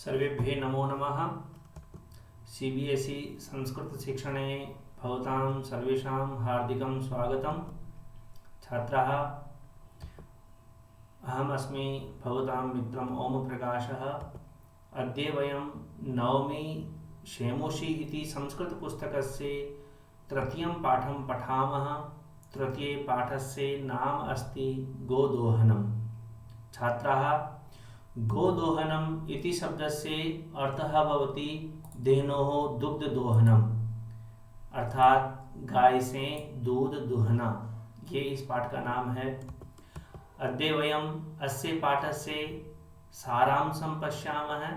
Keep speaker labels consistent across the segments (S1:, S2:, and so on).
S1: सर्वेभ्यः नमो नमः। CBSE संस्कृतशिक्षणे भवतां सर्वेषां हार्दिकं स्वागतं। छात्राः, अहमस्मि भवतां मित्रम् ओमप्रकाशः। अद्य वयं नवमी शेमोषि इति संस्कृतपुस्तकस्य तृतीयं पाठं पठामः। तृतीये पाठस्य नाम अस्ति गोदोहनम्। छात्राः, गोदोहनम् इति शब्दस्य अर्थः भवति धेनोः दुग्धदोहनम्, अर्थात गाय से दूध दुहना। ये इस पाठ का नाम है। अद्य वयम् अस्य पाठस्य सारांशं पश्यामः।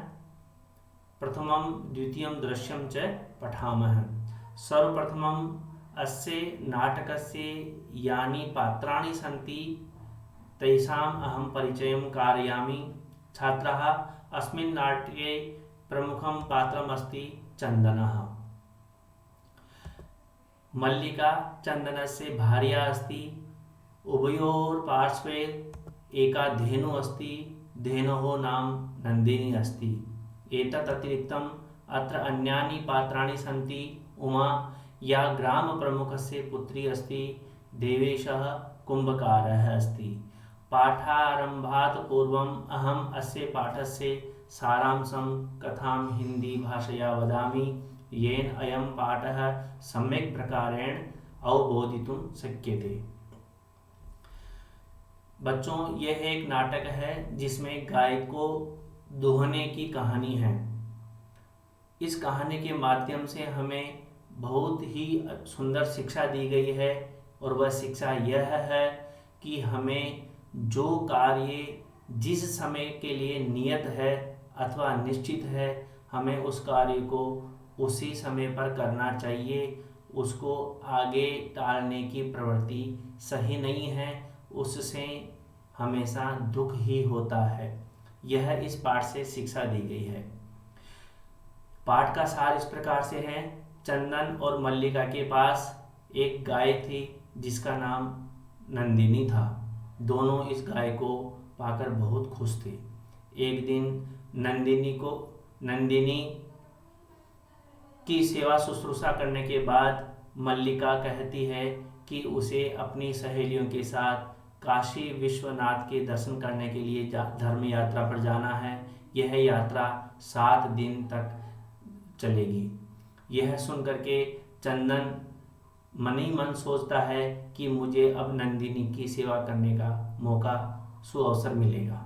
S1: प्रथमं द्वितीयं दृश्यं च पठामः। सर्वप्रथमम् अस्य नाटकस्य यानि पात्राणि सन्ति तेषाम् अहं परिचयं कारयामि। छात्राः, अस्मिन् नाटके प्रमुखं पात्रम् अस्ति चन्दनः। मल्लिका चन्दनस्य भार्या अस्ति। उभयोर्पार्श्वे एका धेनुः अस्ति। धेनोः नाम नन्दिनी अस्ति। एतत् अतिरिक्तम् अत्र अन्यानि पात्राणि सन्ति। उमा या ग्रामप्रमुखस्य पुत्री अस्ति। देवेशः कुम्भकारः अस्ति। पाठारम्भात् पूर्वम् अहम् अस्य पाठस्य सारांशं कथां हिन्दीभाषया वदामि, येन अयं पाठः सम्यक् प्रकारेण अवबोधितुं शक्यते। बच्चों, यह एक नाटक है जिसमें गाय को दुहने की कहानी है। इस कहानी के माध्यम से हमें बहुत ही सुंदर शिक्षा दी गई है, और वह शिक्षा यह है कि हमें जो कार्य जिस समय के लिए नियत है अथवा निश्चित है, हमें उस कार्य को उसी समय पर करना चाहिए। उसको आगे टालने की प्रवृत्ति सही नहीं है, उससे हमेशा दुख ही होता है। यह इस पाठ से शिक्षा दी गई है। पाठ का सार इस प्रकार से है। चंदन और मल्लिका के पास एक गाय थी जिसका नाम नंदिनी था। दोनों इस गाय को पाकर बहुत खुश थे। एक दिन नंदिनी की सेवा शुश्रूषा करने के बाद मल्लिका कहती है कि उसे अपनी सहेलियों के साथ काशी विश्वनाथ के दर्शन करने के लिए धर्म यात्रा पर जाना है। यह यात्रा 7 दिन तक चलेगी। यह सुनकर के चंदन मन ही मन सोचता है कि मुझे अब नंदिनी की सेवा करने का मौका सुअवसर मिलेगा।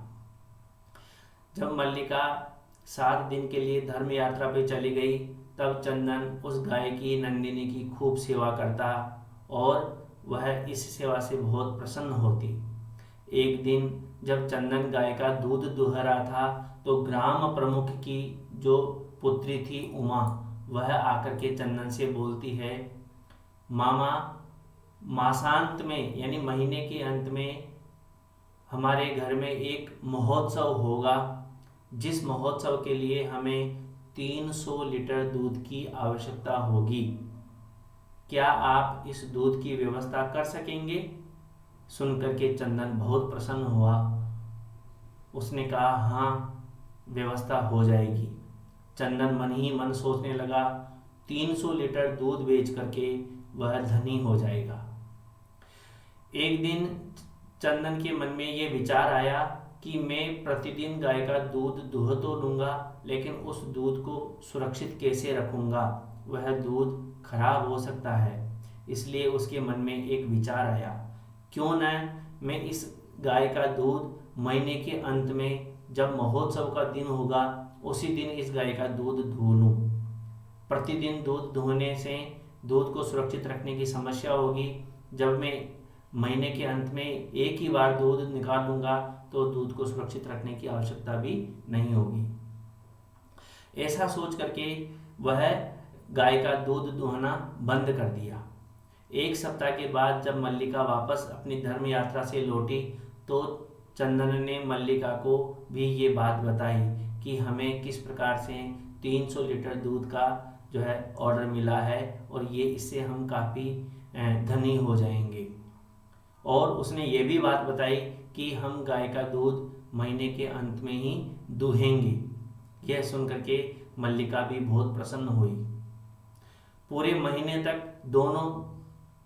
S1: जब मल्लिका 7 दिन के लिए धर्म यात्रा पे चली गई, तब चंदन उस गाय की नंदिनी की खूब सेवा करता और वह इस सेवा से बहुत प्रसन्न होती। एक दिन जब चंदन गाय का दूध दुह रहा था, तो ग्राम प्रमुख की जो पुत्री थी उमा, वह आकर के चंदन से बोलती है, मामा, मासांत में यानी महीने के अंत में हमारे घर में एक महोत्सव होगा, जिस महोत्सव के लिए हमें 300 लीटर दूध की आवश्यकता होगी। क्या आप इस दूध की व्यवस्था कर सकेंगे? सुनकर के चंदन बहुत प्रसन्न हुआ। उसने कहा, हाँ, व्यवस्था हो जाएगी। चंदन मन ही मन सोचने लगा, 300 लीटर दूध बेच करके वह धनी हो जाएगा। एक दिन चंदन के मन में ये विचार आया कि मैं प्रतिदिन गाय का दूध दुह तो लूँगा, लेकिन उस दूध को सुरक्षित कैसे रखूँगा? वह दूध खराब हो सकता है। इसलिए उसके मन में एक विचार आया, क्यों न मैं इस गाय का दूध महीने के अंत में जब महोत्सव का दिन होगा, उसी दिन इस गाय का दूध दुह लूँ। प्रतिदिन दूध दुहने से दूध को सुरक्षित रखने की समस्या होगी। जब मैं महीने के अंत में एक ही बार दूध निकाल लूँगा, तो दूध को सुरक्षित रखने की आवश्यकता भी नहीं होगी। ऐसा सोच करके वह गाय का दूध दुहना बंद कर दिया। 1 सप्ताह के बाद जब मल्लिका वापस अपनी धर्म यात्रा से लौटी, तो चंदन ने मल्लिका को भी ये बात बताई कि हमें किस प्रकार से 300 लीटर दूध का जो है ऑर्डर मिला है, और ये इससे हम काफ़ी धनी हो जाएंगे। और उसने ये भी बात बताई कि हम गाय का दूध महीने के अंत में ही दूहेंगे। यह सुनकर के मल्लिका भी बहुत प्रसन्न हुई। पूरे महीने तक दोनों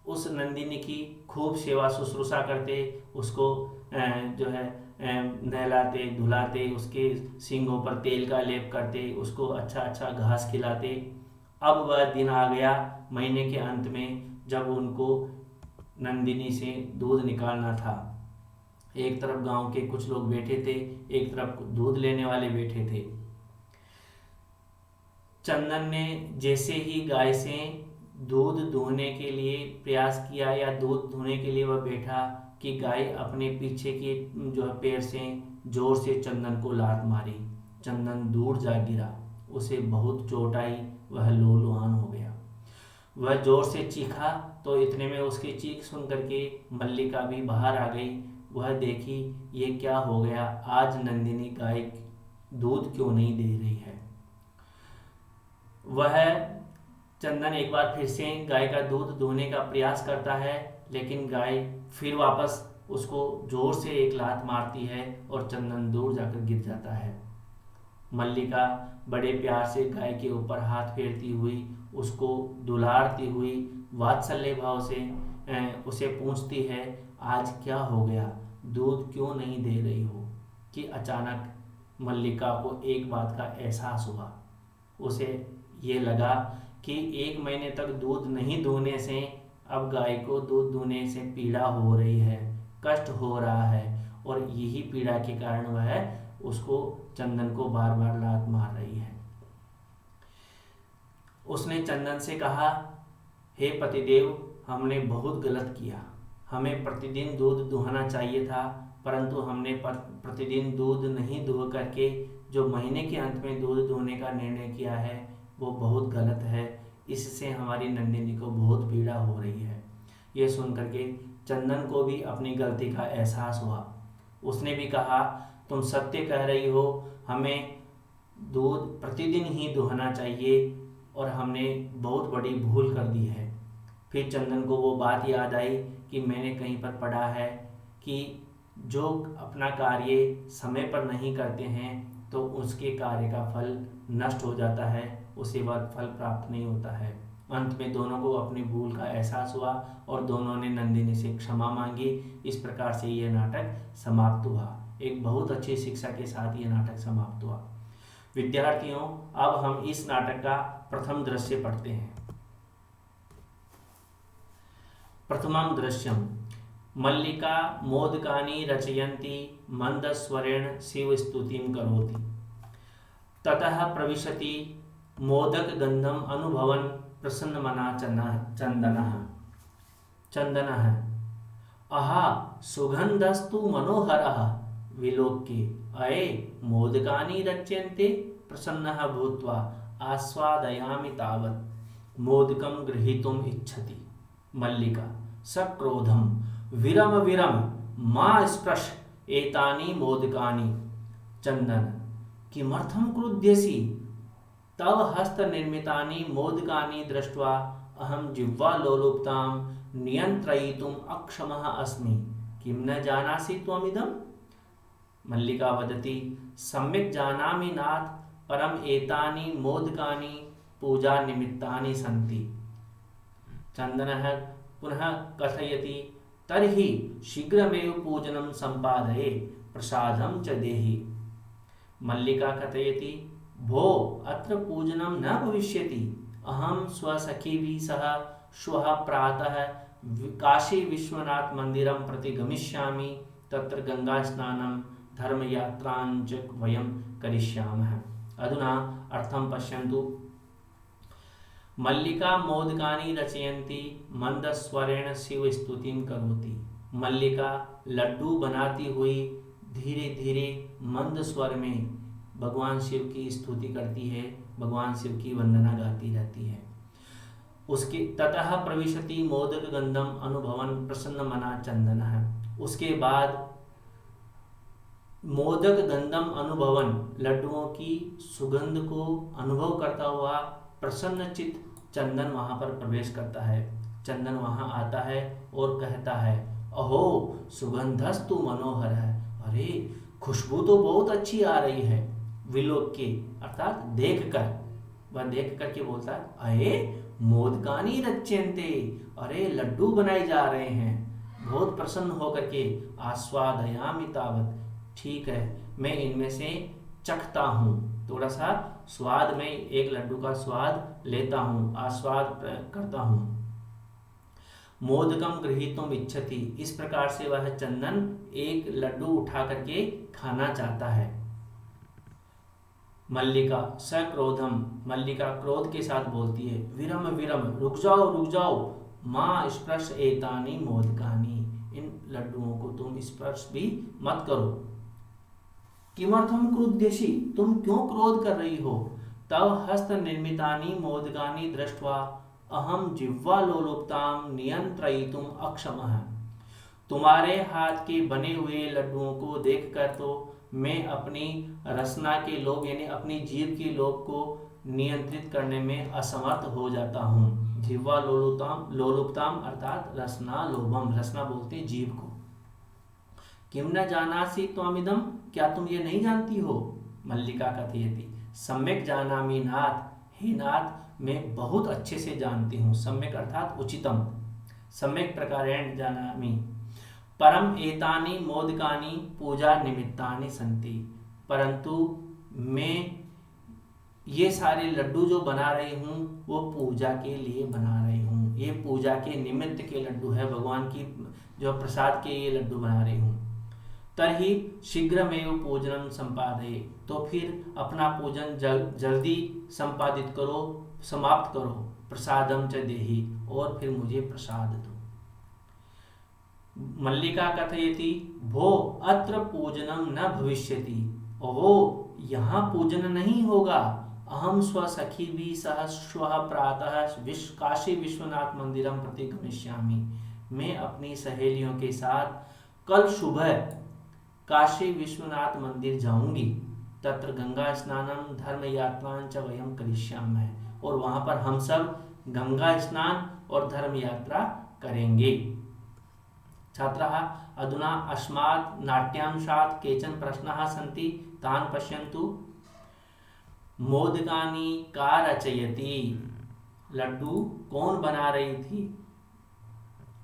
S1: उस नंदिनी की खूब सेवा शुश्रूषा करते, उसको जो है नहलाते धुलाते, उसके सींगों पर तेल का लेप करते, उसको अच्छा अच्छा घास खिलाते। अब वह दिन आ गया महीने के अंत में, जब उनको नंदिनी से दूध निकालना था। एक तरफ गांव के कुछ लोग बैठे थे, एक तरफ दूध लेने वाले बैठे थे। चंदन ने जैसे ही गाय से दूध दूहने के लिए प्रयास किया या दूध दूहने के लिए वह बैठा कि गाय अपने पीछे के जो है पैर से जोर से चंदन को लात मारी। चंदन दूर जा गिरा, उसे बहुत चोट आई, वह लहूलुहान हो गया। वह जोर से चीखा तो इतने में उसकी चीख सुन करके मल्लिका भी बाहर आ गई। वह देखी ये क्या हो गया, आज नंदिनी गाय दूध क्यों नहीं दे रही है। वह चंदन एक बार फिर से गाय का दूध दूहने का प्रयास करता है, लेकिन गाय फिर वापस उसको जोर से एक लात मारती है और चंदन दूर जाकर गिर जाता है। मल्लिका बड़े प्यार से गाय के ऊपर हाथ फेरती हुई, उसको दुलारती हुई, वात्सल्य भाव से उसे पूछती है, आज क्या हो गया, दूध क्यों नहीं दे रही हो। कि अचानक मल्लिका को एक बात का एहसास हुआ। उसे ये लगा कि 1 महीने तक दूध नहीं दूहने से अब गाय को दूध दूहने से पीड़ा हो रही है, कष्ट हो रहा है, और यही पीड़ा के कारण वह उसको चंदन को बार बार लात मार रही है। उसने चंदन से कहा, हे पतिदेव, हमने बहुत गलत किया, हमें प्रतिदिन दूध दुहाना चाहिए था, परंतु हमने प्रतिदिन दूध नहीं दुह करके जो महीने के अंत में दूध दुहने का निर्णय किया है वो बहुत गलत है। इससे हमारी नंदिनी को बहुत पीड़ा हो रही है। ये सुन करके चंदन को भी अपनी गलती का एहसास हुआ। उसने भी कहा, तुम सत्य कह रही हो, हमें दूध प्रतिदिन ही दुहना चाहिए और हमने बहुत बड़ी भूल कर दी है। फिर चंदन को वो बात याद आई कि मैंने कहीं पर पढ़ा है कि जो अपना कार्य समय पर नहीं करते हैं तो उसके कार्य का फल नष्ट हो जाता है, उसे वह फल प्राप्त नहीं होता है। अंत में दोनों को अपनी भूल का एहसास हुआ और दोनों ने नंदिनी से क्षमा मांगी। इस प्रकार से यह नाटक समाप्त हुआ। एक बहुत अच्छी शिक्षा के साथ यह नाटक समाप्त हुआ। विद्यार्थियों, अब हम इस नाटक का प्रथम दृश्य पढ़ते हैं। प्रथमं दृश्यम मल्लिका मोदकानि रचयन्ती मंदस्वरेण शिवस्तुतिं करोति। ततः प्रविशति मोदक गंधम अनुभवन् प्रसन्नमना चंदनः अहा सुगंधस्तु मनोहरः विलोक्ये अये मोदकानि रच्यन्ते प्रसन्नः भूत्वा आस्वादयामि तावत् मोदकं गृहीतुम् इच्छति। मल्लिका सक्रोधं विरम विरम मा स्पृश एतानि मोदकानि। चंदन किमर्थं क्रुध्यसि, तव हस्त निर्मितानि मोदकानि दृष्ट्वा अहं जिह्वा लोलुपतां नियंत्रयितुम् अक्षमः अस्मि। किं न जानासि त्वमिदम्। मल्लिका वदति, सम्यक् जानामि नाथ, परम एतानि मोदकानि पूजा निमित्तानि सन्ति। चंदनः पुनः कथयति, तर्हि शीघ्रमेव पूजनं सम्पादये, प्रसादं च देहि। मल्लिका कथयति, भो अत्र पूजनं न भविष्यति, अहं स्वसखीभिः सह श्वः प्रातः काशी विश्वनाथ मंदिरं प्रति गमिष्यामि। तत्र गंगा स्नानं धर्मयात्रां च वयं करिष्यामः। अधुना अर्थं पश्यन्तु। मल्लिका मोदकानि रचयन्ती मंदस्वरेण शिव स्तुतिं करोति। मल्लिका लड्डू बनाती हुई धीरे धीरे मंद स्वर में भगवान शिव की स्तुति करती है, भगवान शिव की वंदना गाती रहती है। उसके ततः प्रविशति मोदक गंधम अनुभवन प्रसन्न मना चंदनः। उसके बाद मोदक गंधम अनुभवन लड्डुओं की सुगंध को अनुभव करता हुआ प्रसन्न चित्त चंदन वहां पर प्रवेश करता है। चंदन वहां आता है और कहता है, अहो सुगंधस्तु मनोहर है। अरे खुशबू तो बहुत अच्छी आ रही है। विलोक्य अर्थात देख कर, वह देख करके बोलता है, अये मोदकानी रच्यन्ते, अरे लड्डू बनाए जा रहे हैं। बहुत प्रसन्न होकर के आस्वादयामि तावत, ठीक है मैं इनमें से चखता हूँ, थोड़ा सा स्वाद में एक लड्डू का स्वाद लेता हूँ, आस्वाद करता हूँ। मोदकम गृहीतुम इच्छति, इस प्रकार से वह चंदन एक लड्डू उठा करके खाना चाहता है। मल्लिका सक्रोधम, मल्लिका क्रोध के साथ बोलती है, विरम विरम, रुक जाओ, माँ स्पर्श एतानी मोदकानी, इन लड्डुओं को तुम स्पर्श भी मत करो। किमर्थम क्रुध्यसि, तुम क्यों क्रोध कर रही हो। तव हस्त निर्मितानि मोदकानि दृष्ट्वा अहम जिह्वा लोलुप्ताम नियंत्रयितुम अक्षमः, तुम्हारे हाथ के बने हुए लड्डुओं को देखकर तो मैं अपनी रसना के लोभ यानी अपनी जीभ के लोभ को नियंत्रित करने में असमर्थ हो जाता हूँ। जिह्वा लोलुप्ताम अर्थात रसना लोभम, रसना बोलते हैं जीभ को। किम न जानासि त्वमिदं, क्या तुम ये नहीं जानती हो। मल्लिका कथयति, सम्यक जानामि नाथ, हे नाथ मैं बहुत अच्छे से जानती हूँ। सम्यक अर्थात उचितम, सम्यक प्रकारेण जानामि। परम एतानि मोदकानि पूजा निमित्तानि सन्ति, परंतु मैं ये सारे लड्डू जो बना रही हूँ वो पूजा के लिए बना रही हूँ, ये पूजा के निमित्त के लड्डू है, भगवान की जो प्रसाद के ये लड्डू बना रही हूँ। तर्हि शीघ्रमेव पूजनम संपादये, तो फिर अपना पूजन जल्दी संपादित करो, समाप्त करो। प्रसादम च देहि, और फिर मुझे प्रसाद दो। मल्लिका कथयति, भो अत्र पूजनम न भविष्यति, ओहो यहाँ पूजन नहीं होगा। अहम स्वसखी भी सह श्वः प्रातः काशी विश्वनाथ मंदिरम प्रति गमिष्यामि, मैं अपनी सहेलियों के साथ कल सुबह काशी विश्वनाथ मंदिर जाऊंगी। तत्र गंगा स्नानम धर्म यात्रां च वयम करिष्यामः, और वहां पर हम सब गंगा स्नान और धर्म यात्रा करेंगे। छात्राः अधुना अस्मात् नाट्यांशात् केचन प्रश्नाः सन्ति, तान् पश्यन्तु। मोदकानि का रचयति, लड्डू कौन बना रही थी।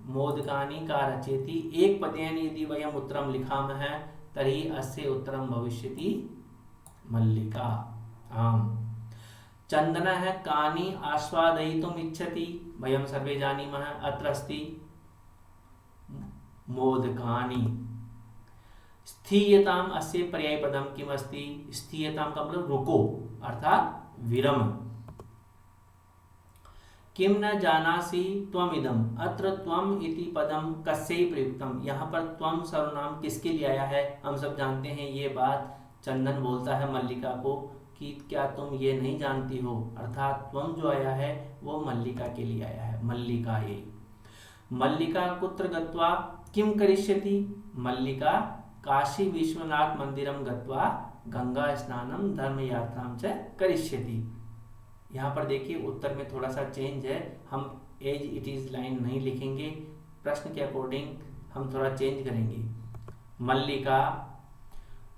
S1: मोदकानि का रचयति, एक पदेन यदि वयम् उत्तरं लिखामः तर्हि अस्य उत्तरं भविष्यति मल्लिका। आम्। चन्दनः कानि आस्वादयितुम् इच्छति, वयं सर्वे जानीमः, अत्र अस्ति मोदकानि। स्थीयताम अस्य पर्यायपदम किम अस्ति, स्थीयताम का मतलब रुको अर्थात विरम। किम न जानासि त्वमिदम, अत्र त्वम इति पदम कस्य प्रयुक्तम, यहाँ पर त्वम सर्वनाम किसके लिए आया है। हम सब जानते हैं ये बात, चंदन बोलता है मल्लिका को कि क्या तुम ये नहीं जानती हो, अर्थात त्वम जो आया है वो मल्लिका के लिए आया है। मल्लिका ये, मल्लिका कुत्र गत्वा किम करिष्यति, मल्लिका काशी विश्वनाथ मंदिरम गत्वा गंगा स्नानम धर्म यात्रां च करिष्यति। यहाँ पर देखिए उत्तर में थोड़ा सा चेंज है, हम एज इट इज लाइन नहीं लिखेंगे, प्रश्न के अकॉर्डिंग हम थोड़ा चेंज करेंगे। मल्लिका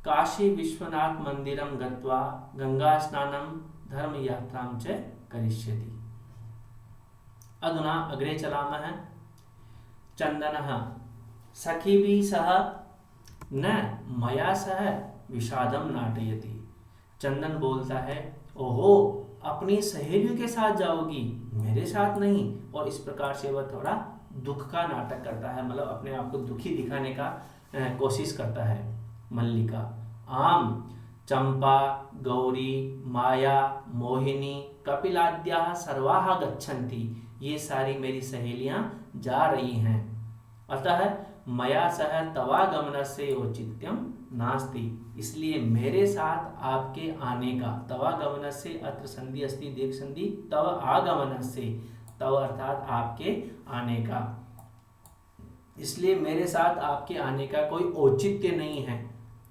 S1: काशी विश्वनाथ मंदिरम गत्वा गंगा स्नानम धर्म यात्रां च करिष्यति। अधुना अग्रे चलामः। चंदनः सखीभिः सह न मया सह विषादम नाटयति, चंदन बोलता है ओहो अपनी सहेलियों के साथ जाओगी, मेरे साथ नहीं। और इस प्रकार से वह थोड़ा दुख का नाटक करता है, मतलब अपने आप को दुखी दिखाने का कोशिश करता है। मल्लिका आम चंपा गौरी माया मोहिनी कपिलाद्याः सर्वाः गच्छन्ति, ये सारी मेरी सहेलियां जा रही हैं। अतः मया सह तवागमनस्य औचित्यम नास्ति, इसलिए मेरे साथ आपके आने का, तवागमनस्य अत्र संधि अस्ति दीर्घ संधि, तव आगमनस्य, तव अर्थात आपके आने का, इसलिए मेरे साथ आपके आने का कोई औचित्य नहीं है,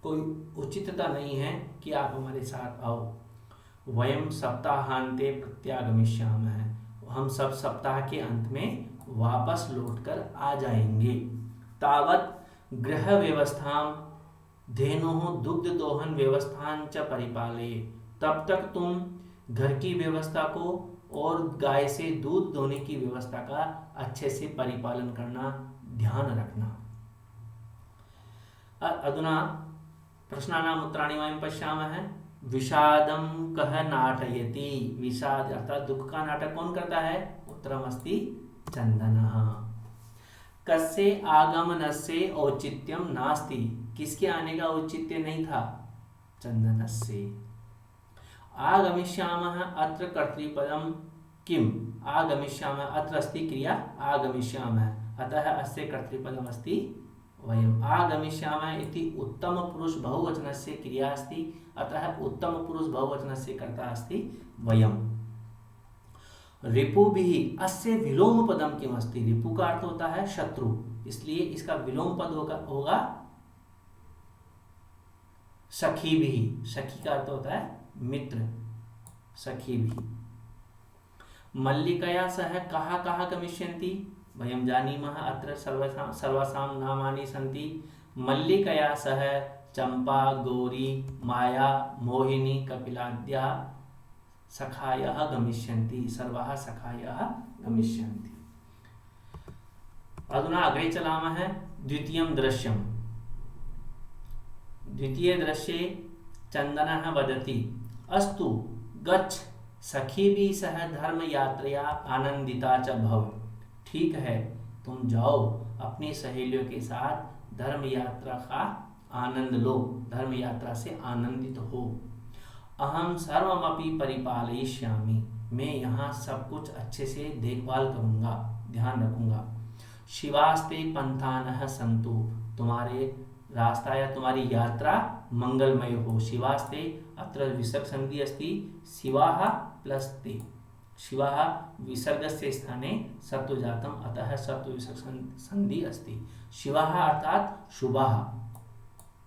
S1: कोई उचितता नहीं है कि आप हमारे साथ आओ। वयम सप्ताहांते प्रत्यागमिष्यामः, हम सब सप्ताह के अंत में वापस लौटकर आ जाएंगे। तावत गृह व्यवस्था धेनुः दुग्ध दोहन व्यवस्थां च परिपालये, तब तक तुम घर की व्यवस्था को और गाय से दूध दोने की व्यवस्था का अच्छे से परिपालन करना, ध्यान रखना। अधुना प्रश्नानाम् उत्तराणि वयं पश्यामः। विषादं कः नाटयति, विषाद अर्थात दुख का नाटक कौन करता है? उत्तरम अस्ति चंदनः। कस्य आगमनस्य औचित्यं नास्ति, किसके आने का औचित्य नहीं था? चंदनस्य। आगमिष्यामः अत्र कर्तृपदं किम्? आगमिष्यामः, अत्र अस्ति क्रिया आगमिष्यामः, अतः अस्य कर्तृपदम् अस्ति वयम्। आगमिष्यामः इति उत्तम पुरुष बहुवचनस्य क्रिया अस्ति, अतः उत्तम पुरुष बहुवचनस्य कर्ता अस्ति वयम्। रिपुभिः, अस्य विलोम पदम किम अस्ति? रिपु का अर्थ होता है शत्रु, इसलिए इसका विलोम पद होगा सखी भी। सखी का अर्थ होता है मित्र, सखी भी। मल्लिकया सह कहा कहा गमिष्यन्ति? वयं जानीमः, अत्र सर्वासां नामानि सन्ति। मल्लिकया सह चंपा, गौरी, माया, मोहिनी, कपिलाद्या सखायः गमिष्यन्ति, सर्वाः सखायः गमिष्यन्ति। अधुना अग्रे चलामः। द्वितीयं दृश्यम्। द्वितीय दृश्ये चंदनः वदति, अस्तु गच्छ सखीभिः सह धर्म यात्रया आनंदिता च भव। ठीक है, तुम जाओ, अपनी सहेलियों के साथ धर्म यात्रा का आनंद लो, धर्म यात्रा से आनंदित हो। अहम सर्वमपि परिपालयिष्यामि, मैं यहाँ सब कुछ अच्छे से देखभाल करूँगा, ध्यान रखूँगा। शिवास्ते पंथानः सन्तु, तुम्हारे रास्ता या तुम्हारी यात्रा मंगलमय हो। शिवास्ते, अत्र विसर्ग संधि अस्ति, शिवाः प्लस ते। शिवाः विसर्गस्य स्थाने सत्वजातम्, अतः सत्व विसर्ग संधि अस्ति। शिवाः अर्थात शुभः।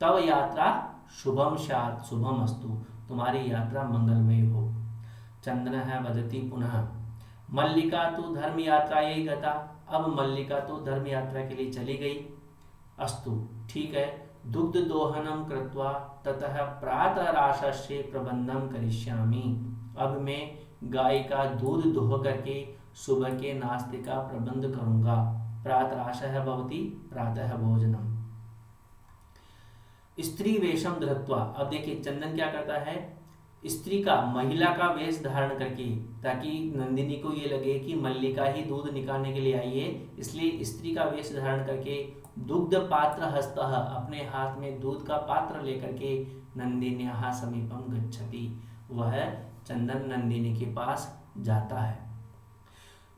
S1: तव यात्रा शुभम स्यात्, शुभम अस्तु, तुम्हारी यात्रा मंगलमय हो। चंदनः वदति पुनः, मल्लिका तो धर्म यात्रायै गता, अब मल्लिका तो धर्म यात्रा के लिए चली गई। अस्तु, ठीक है, दुग्ध दोहनम कृत्वा ततः प्रातः राशस्य प्रबंधम करिष्यामि, अब मैं गाय का दूध दोह करके सुबह के नाश्ते का प्रबंध करूंगा। प्रातराशः भवति प्रातः भोजनम। स्त्री वेशम धृत्वा, अब देखिए चंदन क्या करता है, स्त्री का, महिला का वेश धारण करके, ताकि नंदिनी को ये लगे कि मल्लिका ही दूध निकालने के लिए आई है, इसलिए स्त्री का वेश धारण करके दुग्ध पात्र हस्तः, अपने हाथ में दूध का पात्र लेकर के नंदिन्याः समीपम गच्छति, वह चंदन नंदिनी के पास जाता है।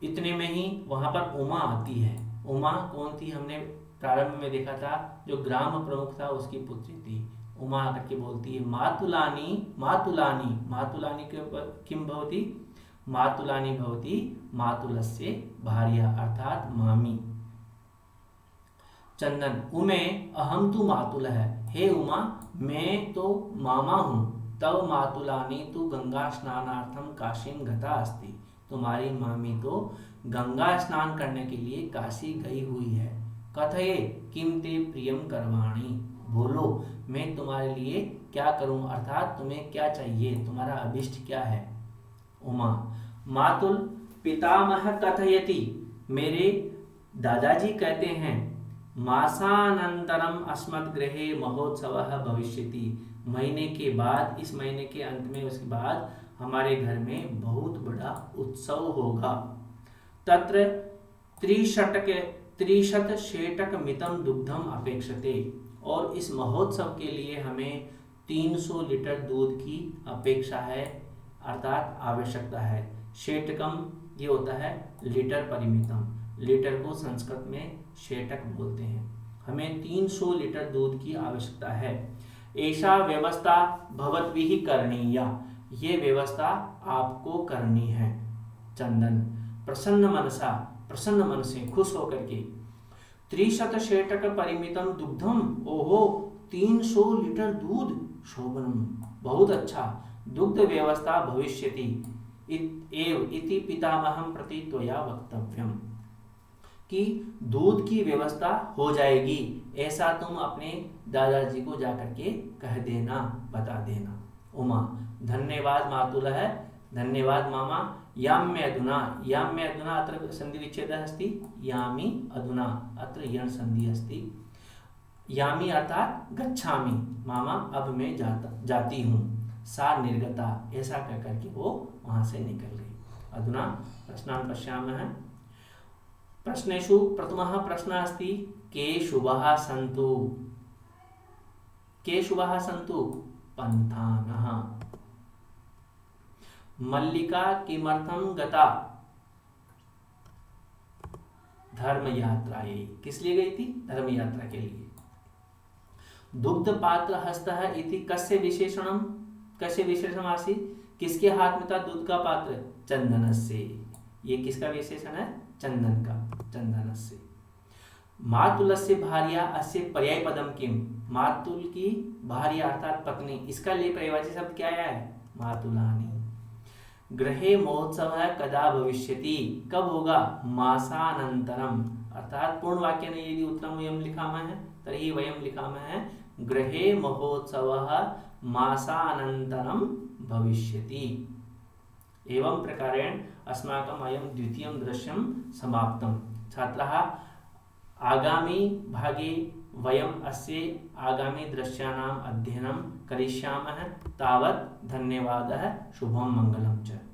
S1: इतने में ही वहां पर उमा आती है। उमा कौन थी? हमने प्रारंभ में देखा था, जो ग्राम प्रमुख था उसकी पुत्री थी। उमा आकर के बोलती है, मातुलानी मातुलानी, मातुलानी किम भवति? मातुलानी भवति मातुलस्य भार्या, अर्थात मामी। चंदन, उमे अहम तु मातुल है, हे उमा मैं तो मामा हूँ। तव मातुलानी तु गंगा स्नानार्थम काशीम गता अस्ति, तुम्हारी मामी तो गंगा स्नान करने के लिए काशी गई हुई है। कथये किम ते प्रियम करवाणी, बोलो मैं तुम्हारे लिए क्या करूं, अर्थात तुम्हें क्या चाहिए, तुम्हारा अभिष्ट क्या है। उमा, मातुल पितामह कथयति, मेरे दादाजी कहते हैं, मासानंतरम अस्मत् गृहे महोत्सवः भविष्यति, महीने के बाद, इस महीने के अंत में, उसके बाद हमारे घर में बहुत बड़ा उत्सव होगा। तत्र 30 शेटक मितम दुग्धम अपेक्षते, और इस महोत्सव के लिए हमें 300 लीटर दूध की अपेक्षा है, अर्थात आवश्यकता है। शेटकम ये होता है लीटर परिमितम, लीटर को संस्कृत में शेटक बोलते हैं। हमें 300 लीटर दूध की आवश्यकता है। ऐसा व्यवस्था भवद्भिः करणीया, ये व्यवस्था आपको करनी है। चंदन, प्रसन्न मनसा, प्रसन्न मन से, खुश होकर के, 30 शेटक परिमितम दुग्धम, ओहो 300 लीटर दूध, शोभनम, बहुत अच्छा, दुग्ध व्यवस्था भविष्यति एव इति पितामहं प्रति त्वया वक्तव्यम। कि दूध की व्यवस्था हो जाएगी, ऐसा तुम अपने दादाजी को जाकर के कह देना, बता देना। उमा, धन्यवाद मातुलः, धन्यवाद मामा। याम्य अधुना, याम्य अधुना अत्र संधि विच्छेदः अस्ति, यामि अधुना अत्र यण संधि अस्ति। यामि अर्थात गच्छामि, मामा अब मैं जाती हूँ। सा निर्गता, ऐसा कह करके वो वहां से निकल गई। अधुना प्रश्नान् पश्यामः। प्रश्नेषु प्रथमः प्रश्नः अस्ति के शुभः सन्तु। के शुभः सन्तु, पन्थानः। मल्लिका किमर्थं गता, धर्म यात्रायै। किस लिए गई थी, धर्म यात्रा के लिए। दुग्ध पात्र हस्तः इति कस्य विशेषणम, कस्य विशेषणम आसीत्, किसके हाथ में था दूध का पात्र, चंदनस्य। ये किसका विशेषण है, चंदन का, चंदनस्य। मातुलस्य भार्या अस्य पर्याय पदम किम, मातुल की भार्या अर्थात पत्नी, इसका लिए पर्यायवाची शब्द क्या है, मातुलानी। गृहे महोत्सव कदा भविष्यति, कब होगा, मासानंतरम, अर्थात पूर्ण वाक्य ने यदि उत्तरम वयम लिखामः है तर्हि वयम लिखामः है गृहे महोत्सवः मासानंतरम भविष्यति। एवं प्रकारेण अस्माकम् अयं द्वितीयं दृश्यं समाप्तम्। छात्राः, आगामी भागे वयम् अस्य आगामी दृश्यानाम् अध्ययनं करिष्यामः। तावत् धन्यवादः, शुभं मंगलं च।